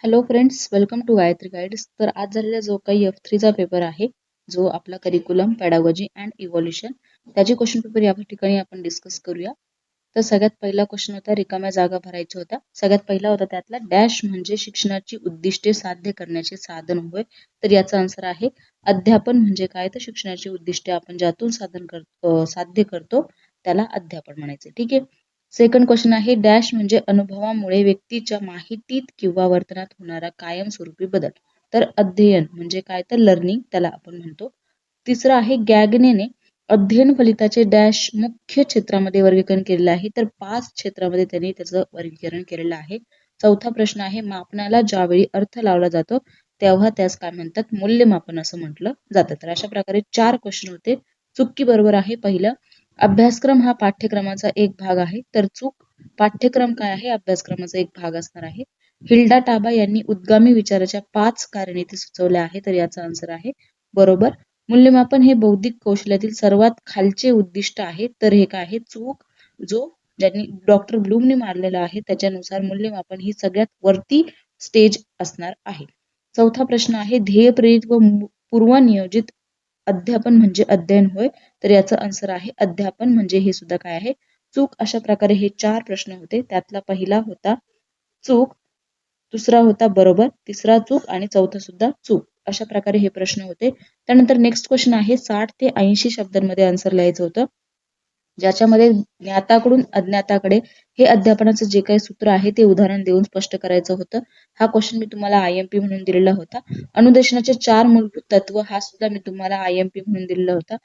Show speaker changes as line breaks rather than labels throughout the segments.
Hello friends, welcome to Gayatri guides. तर आज झालेला जो काही F3चा पेपर आहे, जो आपला करिक्युलम, पॅडागॉजी अँड इव्हॉल्युशन, त्याचे क्वेश्चन पेपर या ठिकाणी आपण डिस्कस करूया. तर सगळ्यात पहिला क्वेश्चन होता रिकाम्या जागा भरायच्या होत्या. सगळ्यात पहिला होता त्यातला डॅश म्हणजे शिक्षणाची उद्दिष्टे साध्य करण्याचे साधन होय. तर याचा आन्सर आहे अध्यापन. म्हणजे काय, तर शिक्षणाची उद्दिष्टे आपण ज्यातून साध्य करतो त्याला अध्यापन म्हणायचे. ठीक आहे. सेकंड क्वेश्चन आहे डॅश म्हणजे अनुभवामुळे व्यक्तीच्या माहितीत किंवा वर्तनात होणारा कायमस्वरूपी बदल. तर अध्ययन म्हणजे काय, तर लर्निंग त्याला आपण म्हणतो. तिसरं आहे गॅगनेने अध्ययन फलिताचे डॅश मुख्य क्षेत्रामध्ये वर्गीकरण केलेलं आहे. तर 5 क्षेत्रामध्ये त्यांनी त्याचं वर्गीकरण केलेलं आहे. चौथा प्रश्न आहे मापनाला ज्यावेळी अर्थ लावला जातो तेव्हा त्यास काय म्हणतात, मूल्यमापन असं म्हटलं जातं. तर अशा प्रकारे 4 क्वेश्चन होते. चुकी बरोबर आहे पहिलं, अभ्यासक्रम हा पाठ्यक्रमाचा एक भाग आहे. तर चूक, पाठ्यक्रम काय आहे, अभ्यासक्रमाचा एक भाग असणार आहे. हिल्डा टाबा यांनी उद्गामी विचाराच्या 5 कार्यनीती सुचवल्या आहे. तर याचा आन्सर आहे बरोबर. मूल्यमापन हे बौद्धिक कौशल्यातील सर्वात खालचे उद्दिष्ट आहे. तर हे काय आहे, चूक. जो ज्यांनी डॉक्टर ब्लूमने मारलेला आहे त्याच्यानुसार मूल्यमापन ही सगळ्यात वरती स्टेज असणार आहे. चौथा प्रश्न आहे ध्येयप्रेरित व पूर्वनियोजित अध्यापन म्हणजे अध्ययन होय. तर याचं आन्सर आहे अध्यापन म्हणजे हे सुद्धा काय आहे, चूक. अशा प्रकारे हे 4 प्रश्न होते. त्यातला पहिला होता चूक, दुसरा होता बरोबर, तिसरा चूक आणि चौथा सुद्धा चूक. अशा प्रकारे हे प्रश्न होते. त्यानंतर नेक्स्ट क्वेश्चन आहे 60 ते 80 शब्दांमध्ये आन्सर लिहायचं होतं, ज्याच्यामध्ये ज्ञाताकडून अज्ञाताकडे हे अध्यापनाचं जे काही सूत्र आहे ते उदाहरण देऊन स्पष्ट करायचं होतं. हा क्वेश्चन मी तुम्हाला IMP म्हणून दिलेला होता. अनुदेशनाचे 4 मूलभूत तत्व हा सुद्धा मी तुम्हाला IMP म्हणून दिलेला होता.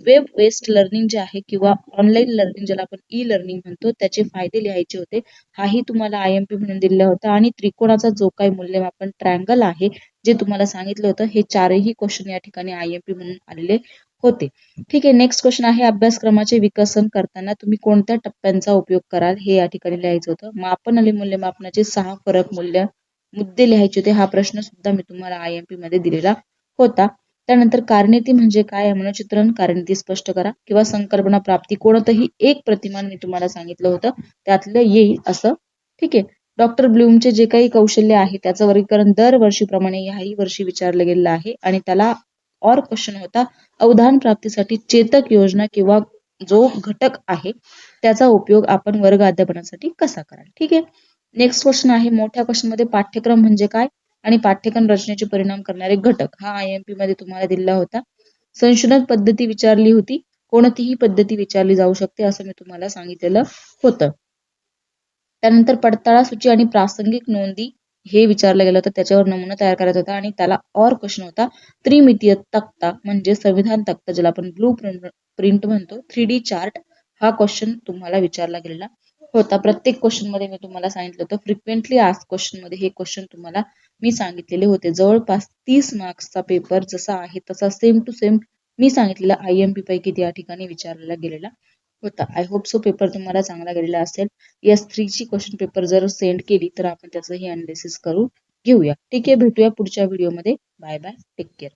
वेब बेस्ड लर्निंग जे आहे किंवा ऑनलाईन लर्निंग ज्याला आपण ई लर्निंग म्हणतो त्याचे फायदे लिहायचे होते. हाही तुम्हाला IMP म्हणून दिलेला होता. आणि त्रिकोणाचा जो काही मूल्यमापन ट्रायंगल आहे जे तुम्हाला सांगितलं होतं, हे 4ही क्वेश्चन या ठिकाणी IMP म्हणून आलेले होते. ठीक आहे. नेक्स्ट क्वेश्चन आहे अभ्यासक्रमाचे विकसन करताना तुम्ही कोणत्या टप्प्यांचा उपयोग कराल, हे या ठिकाणी लिहायचं होतं. मापन आणि मूल्यमापनाचे 6 फरक मुद्दे लिहायचे होते. हा प्रश्न सुद्धा मी तुम्हाला IMP मध्ये दिलेला होता. त्यानंतर कार्यनीती म्हणजे काय, मनोचित्रण कार्यनीती स्पष्ट करा किंवा संकल्पना प्राप्ती, कोणतंही एक प्रतिमान मी तुम्हाला सांगितलं होतं त्यातलं येईल असं. ठीक आहे. डॉक्टर ब्लूमचे जे काही कौशल्य आहे त्याचं वर्गीकरण दरवर्षीप्रमाणे याही वर्षी विचारलं गेलेलं आहे. आणि त्याला और क्वेश्चन होता अवधान प्राप्तीसाठी चेतक योजना किंवा जो घटक आहे त्याचा उपयोग आपण वर्ग अध्यापनासाठी कसा कराल. ठीक आहे. नेक्स्ट क्वेश्चन आहे मोठ्या क्वेश्चन मध्ये पाठ्यक्रम म्हणजे काय आणि पाठ्यक्रम रचनेचे परिणाम करणारे घटक, हा IMP मध्ये तुम्हाला दिलेला होता. संशोधन पद्धती विचारली होती, कोणतीही पद्धती विचारली जाऊ शकते असं मी तुम्हाला सांगितलेलं होतं. त्यानंतर पडताळा सूची आणि प्रासंगिक नोंदी हे विचारलं गेलं होतं, त्याच्यावर नमुना तयार करायचा होता. आणि त्याला और क्वेश्चन होता त्रिमितीय तक्ता म्हणजे संविधान तक्ता ज्याला आपण ब्लू प्रिंट म्हणतो, 3D चार्ट, हा क्वेश्चन तुम्हाला विचारला गेलेला होता. प्रत्येक क्वेश्चन मध्ये मी तुम्हाला सांगितलं होतं फ्रिक्वेंटली आस्क्ड क्वेश्चन मध्ये हे क्वेश्चन तुम्हाला मी सांगितलेले होते. जवळपास 30 मार्क्सचा पेपर जसा आहे तसा सेम टू सेम मी सांगितलेला IMP पैकी त्या ठिकाणी विचारला गेलेला होता. आय होप सो पेपर तुम्हाला चांगला गेलेला असेल. S3 ची क्वेश्चन पेपर जर सेंड केली तर आपण त्याचंही अनालिसिस करू घेऊया. ठीक आहे, भेटूया पुढच्या व्हिडिओमध्ये. Bye bye, take care.